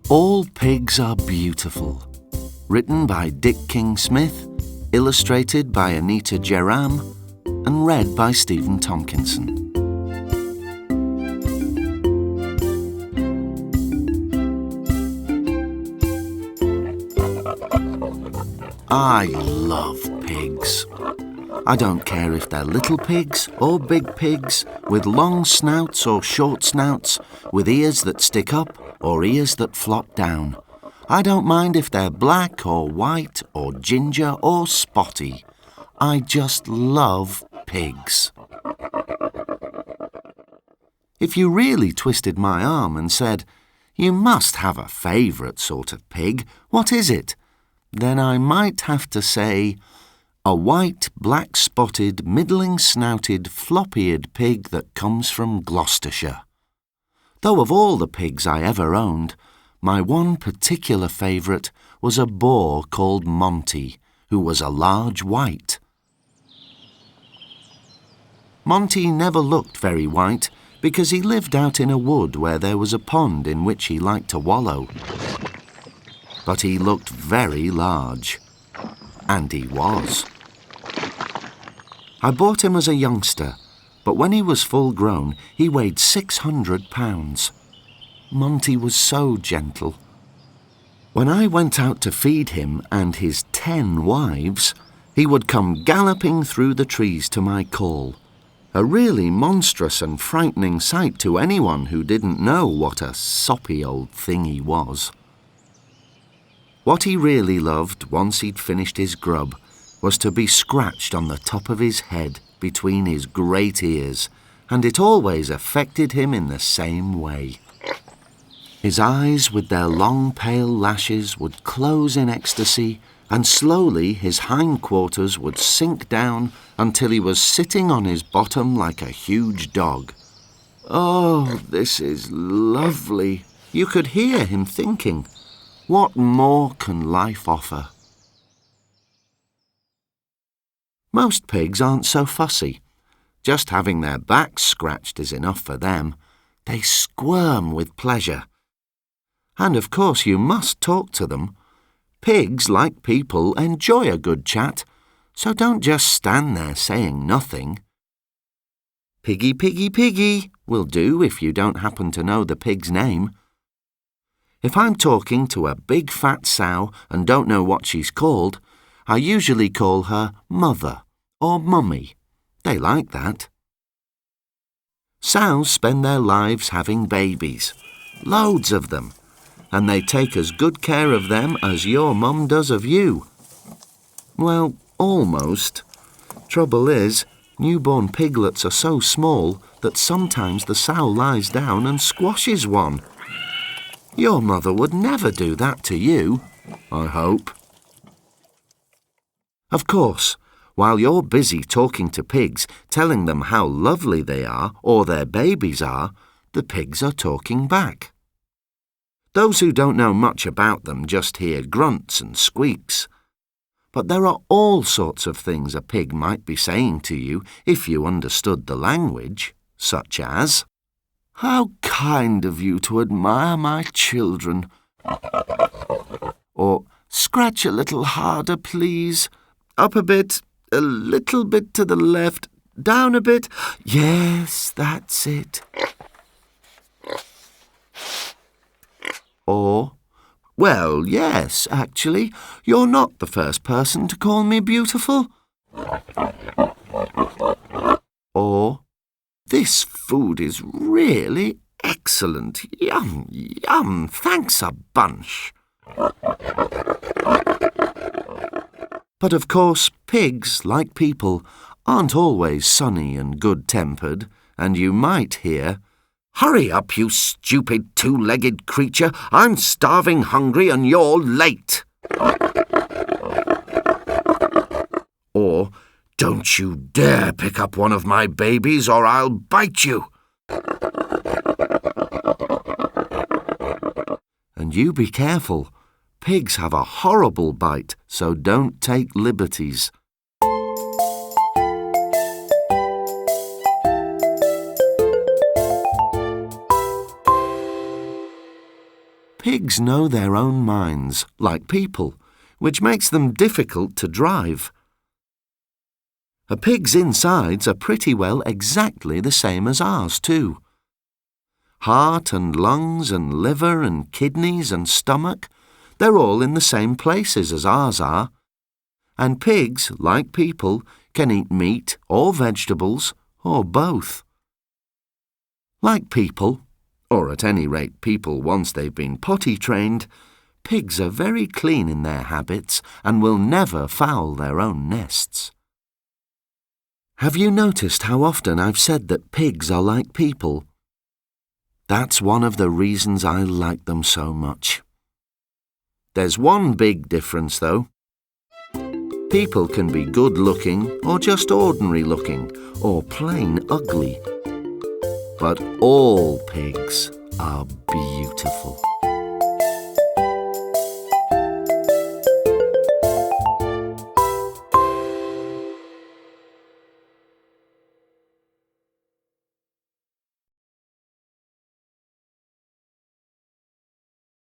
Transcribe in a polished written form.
All Pigs Are Beautiful. Written by Dick King-Smith, illustrated by Anita Jeram, and read by Stephen Tompkinson. I love pigs. I don't care if they're little pigs or big pigs, with long snouts or short snouts, with ears that stick up or ears that flop down. I don't mind if they're black or white or ginger or spotty. I just love pigs. If you really twisted my arm and said, "You must have a favourite sort of pig, what is it?" then I might have to say, a white, black-spotted, middling-snouted, flop-eared pig that comes from Gloucestershire. Though of all the pigs I ever owned, my one particular favourite was a boar called Monty, who was a large white. Monty never looked very white because he lived out in a wood where there was a pond in which he liked to wallow. But he looked very large. And he was. I bought him as a youngster, but when he was full grown, he weighed 600 pounds. Monty was so gentle. When I went out to feed him and his 10 wives, he would come galloping through the trees to my call. A really monstrous and frightening sight to anyone who didn't know what a soppy old thing he was. What he really loved, once he'd finished his grub, was to be scratched on the top of his head between his great ears, and it always affected him in the same way. His eyes, with their long pale lashes, would close in ecstasy, and slowly his hindquarters would sink down until he was sitting on his bottom like a huge dog. "Oh, this is lovely," you could hear him thinking. What more can life offer? Most pigs aren't so fussy. Just having their backs scratched is enough for them. They squirm with pleasure. And of course you must talk to them. Pigs, like people, enjoy a good chat, so don't just stand there saying nothing. "Piggy, piggy, piggy" will do if you don't happen to know the pig's name. If I'm talking to a big fat sow and don't know what she's called, I usually call her Mother or Mummy. They like that. Sows spend their lives having babies, loads of them, and they take as good care of them as your mum does of you. Well, almost. Trouble is, newborn piglets are so small that sometimes the sow lies down and squashes one. Your mother would never do that to you, I hope. Of course, while you're busy talking to pigs, telling them how lovely they are or their babies are, the pigs are talking back. Those who don't know much about them just hear grunts and squeaks. But there are all sorts of things a pig might be saying to you if you understood the language, such as, "How kind of you to admire my children." Or, "Scratch a little harder, please. Up a bit, a little bit to the left, down a bit. Yes, that's it." Or, "Well, yes, actually, you're not the first person to call me beautiful." Or, "This food is really excellent. Yum, yum, thanks a bunch." But of course, pigs, like people, aren't always sunny and good-tempered, and you might hear, "Hurry up, you stupid two-legged creature. I'm starving hungry and you're late." Or, "Don't you dare pick up one of my babies or I'll bite you." And you be careful. Pigs have a horrible bite, so don't take liberties. Pigs know their own minds, like people, which makes them difficult to drive. A pig's insides are pretty well exactly the same as ours, too. Heart and lungs and liver and kidneys and stomach, they're all in the same places as ours are. And pigs, like people, can eat meat or vegetables or both. Like people, or at any rate people once they've been potty trained, pigs are very clean in their habits and will never foul their own nests. Have you noticed how often I've said that pigs are like people? That's one of the reasons I like them so much. There's one big difference, though. People can be good-looking or just ordinary-looking or plain ugly. But all pigs are beautiful.